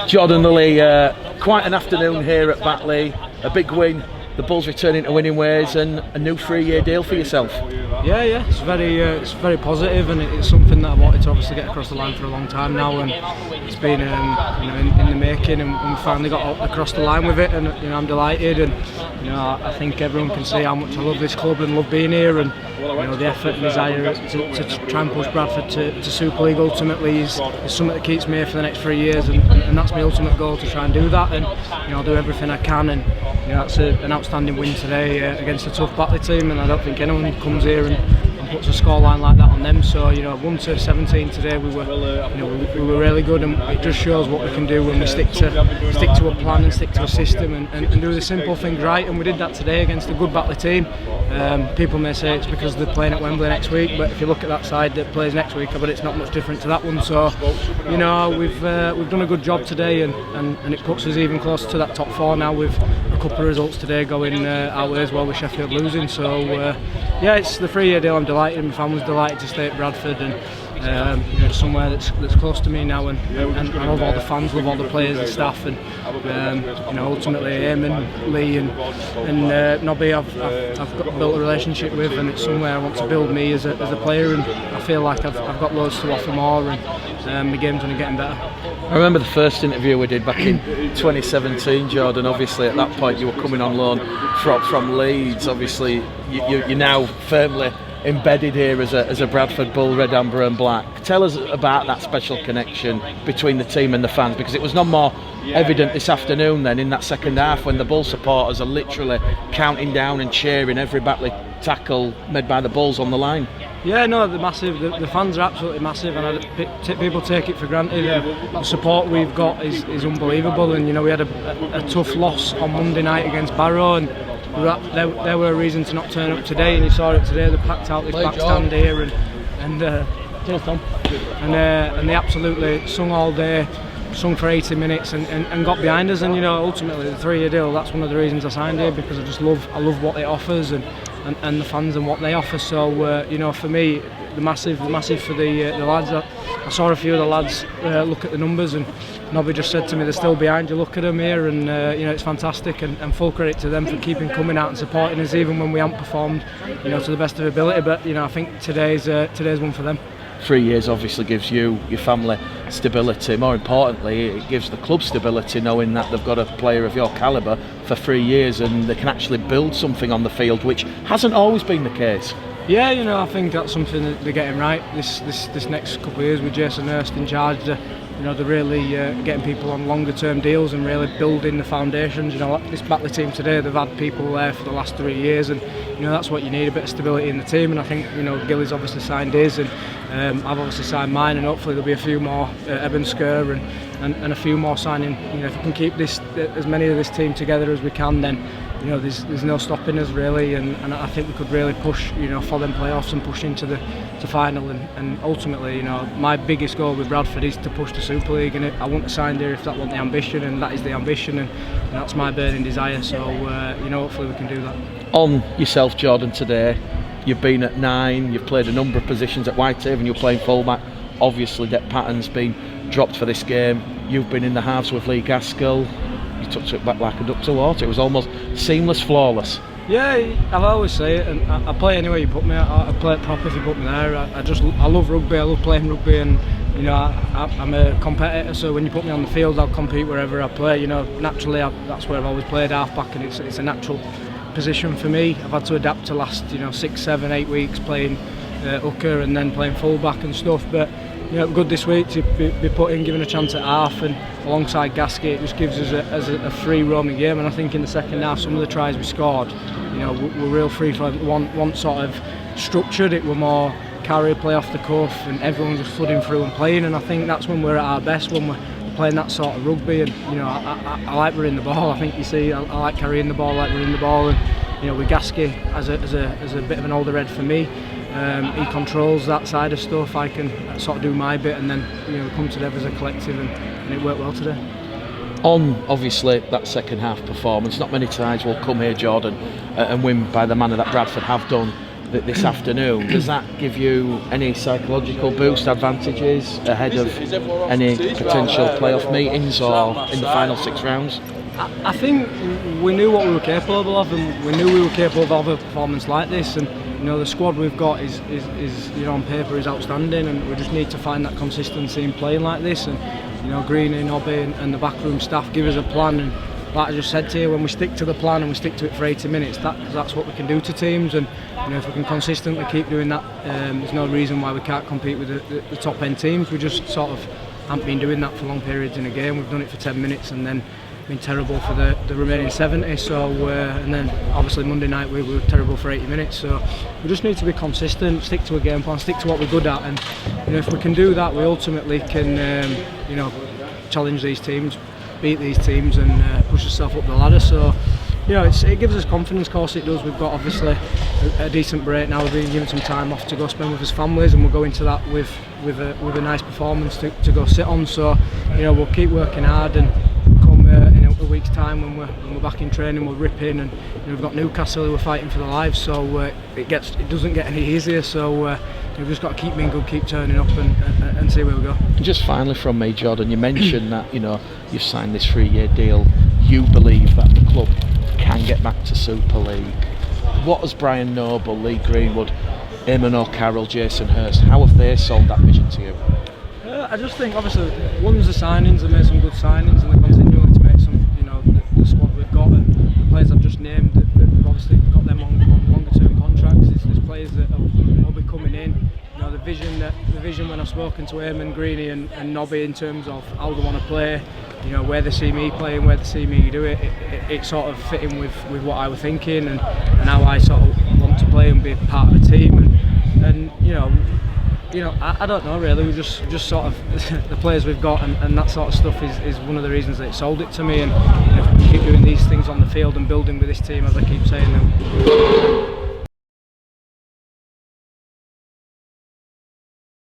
Jordan, Lilley, quite an afternoon here at Batley, a big win, the Bulls returning to winning ways, and a new 3-year deal for yourself. Yeah, it's very positive, and it's something that I wanted to obviously get across the line for a long time now, and it's been in the making, and we finally got across the line with it, and I'm delighted, and I think everyone can see how much I love this club and love being here, and the effort and desire to try and push Bradford to Super League ultimately is something that keeps me here for the next 3 years, and that's my ultimate goal, to try and do that, and I'll do everything I can, and that's an outstanding win today against a tough Batley team, and I don't think anyone comes here and puts a scoreline like that on them. So 1-17 today, we were really good, and it just shows what we can do when we stick to a plan and stick to a system and do the simple things right, and we did that today against a good Batley team. People may say it's because they're playing at Wembley next week, but if you look at that side that plays next week, I bet it's not much different to that one. So we've done a good job today, and it puts us even closer to that top 4 now, with a couple of results today going our way as well, with Sheffield losing. So it's the 3-year deal. I'm delighted, my family's delighted to stay at Bradford, and somewhere that's close to me now, and I love all the fans, love all the players and staff, and ultimately Eamon, Lee and Nobby I've built a relationship with, and it's somewhere I want to build me as a player, and I feel like I've got loads to offer more, and my game's only getting better. I remember the first interview we did back in 2017, Jordan. Obviously at that point you were coming on loan from Leeds. Obviously you're now firmly embedded here as a Bradford Bull, red, amber and black. Tell us about that special connection between the team and the fans, because it was no more evident this afternoon then in that second half, when the Bull supporters are literally counting down and cheering every Batley tackle made by the Bulls on the line. Yeah, no, they're massive. The fans are absolutely massive, and people take it for granted. The support we've got is unbelievable, and we had a tough loss on Monday night against Barrow, and there were a reason to not turn up today, and you saw it today. They packed out this back stand here, and cheers, Tom. And they absolutely sung all day, sung for 80 minutes, and got behind us. And ultimately the 3-year deal, that's one of the reasons I signed here, because I love what it offers, and the fans and what they offer. So for me, the massive for the lads. I saw a few of the lads look at the numbers, and Nobby just said to me, they're still behind you, look at them here, and it's fantastic, and full credit to them for keeping coming out and supporting us even when we haven't performed to the best of ability. But I think today's one for them. 3 years obviously gives you, your family, stability. More importantly, it gives the club stability, knowing that they've got a player of your calibre for 3 years, and they can actually build something on the field, which hasn't always been the case. Yeah, I think that's something that they're getting right this next couple of years with Jason Hurst in charge. They're really getting people on longer term deals and really building the foundations. This Batley team today, they've had people there for the last 3 years, and that's what you need, a bit of stability in the team. And I think Gilly's obviously signed his, and I've obviously signed mine, and hopefully there'll be a few more, Eben Skur and a few more signing. If we can keep as many of this team together as we can, then there's no stopping us really, and I think we could really push for them playoffs and push into the final, and ultimately my biggest goal with Bradford is to push the Super League, and I wouldn't have signed here if that wasn't the ambition, and that is the ambition, and that's my burning desire. So hopefully we can do that. On yourself, Jordan, today you've been at 9, you've played a number of positions at Whitehaven, you're playing fullback. Obviously Depp Patton's been dropped for this game. You've been in the halves with Lee Gaskell. You took to it back like a duck to water. It was almost seamless, flawless. Yeah, I'll always say it, and I play anywhere you put me. I play it proper if you put me there. I love rugby, I love playing rugby, and I'm a competitor, so when you put me on the field I'll compete wherever I play. Naturally that's where I've always played, half back, and it's a natural position for me. I've had to adapt to last 6, 7, 8 weeks playing hooker and then playing full back and stuff, but good this week to be put in, given a chance at half, and alongside Gasket, it just gives us a free roaming game. And I think in the second half, some of the tries we scored, were real free for one sort of structured. It were more carry, play off the cuff, and everyone just flooding through and playing. And I think that's when we're at our best, when we're playing that sort of rugby. And I like running the ball. I think I like carrying the ball, I like running the ball. And with Gasket as a bit of an older head for me. He controls that side of stuff. I can sort of do my bit, and then come together as a collective, and it worked well today. On obviously that second half performance, not many times will come here, Jordan, and win by the manner that Bradford have done this afternoon, does that give you any psychological boost, advantages ahead of any potential playoff meetings or in the final 6 rounds? I think we knew what we were capable of, and we knew we were capable of a performance like this. And the squad we've got is on paper is outstanding, and we just need to find that consistency in playing like this. And Greeny, Nobby, and the backroom staff give us a plan. And like I just said to you, when we stick to the plan and we stick to it for 80 minutes, that's what we can do to teams. And if we can consistently keep doing that, there's no reason why we can't compete with the top end teams. We just sort of haven't been doing that for long periods in a game. We've done it for 10 minutes and then been terrible for the remaining 70. So and then obviously Monday night we were terrible for 80 minutes. So we just need to be consistent, stick to a game plan, stick to what we're good at, and if we can do that, we ultimately can challenge these teams, beat these teams, and push ourselves up the ladder. So it gives us confidence. Of course it does. We've got obviously a decent break now. We've been given some time off to go spend with his families, and we'll go into that with a nice performance to go sit on. So we'll keep working hard, and come in a week's time when we're back in training, we'll rip in. And we've got Newcastle who are fighting for their lives, so it doesn't get any easier. So we've just got to keep being good, keep turning up, and see where we go. Just finally from me, Jordan, you mentioned that you've signed this 3-year deal. You believe that the club can get back to Super League. What has Brian Noble, Lee Greenwood, Eamon O'Carroll, Jason Hurst, how have they sold that vision to you? I just think obviously one's the signings. They made some good signings, and they're continuing to make some. The squad we've got and the players I've just named, we've obviously got them on longer term contracts. There's players that will be coming in. The vision when I've spoken to Eamon, Greeny and Nobby in terms of how they want to play, where they see me playing, where they see me do it, it sort of fitting with what I was thinking and how I sort of want to play and be a part of the team. And I don't know really. We just sort of the players we've got and that sort of stuff is one of the reasons that it sold it to me. And if we keep doing these things on the field and building with this team, as I keep saying,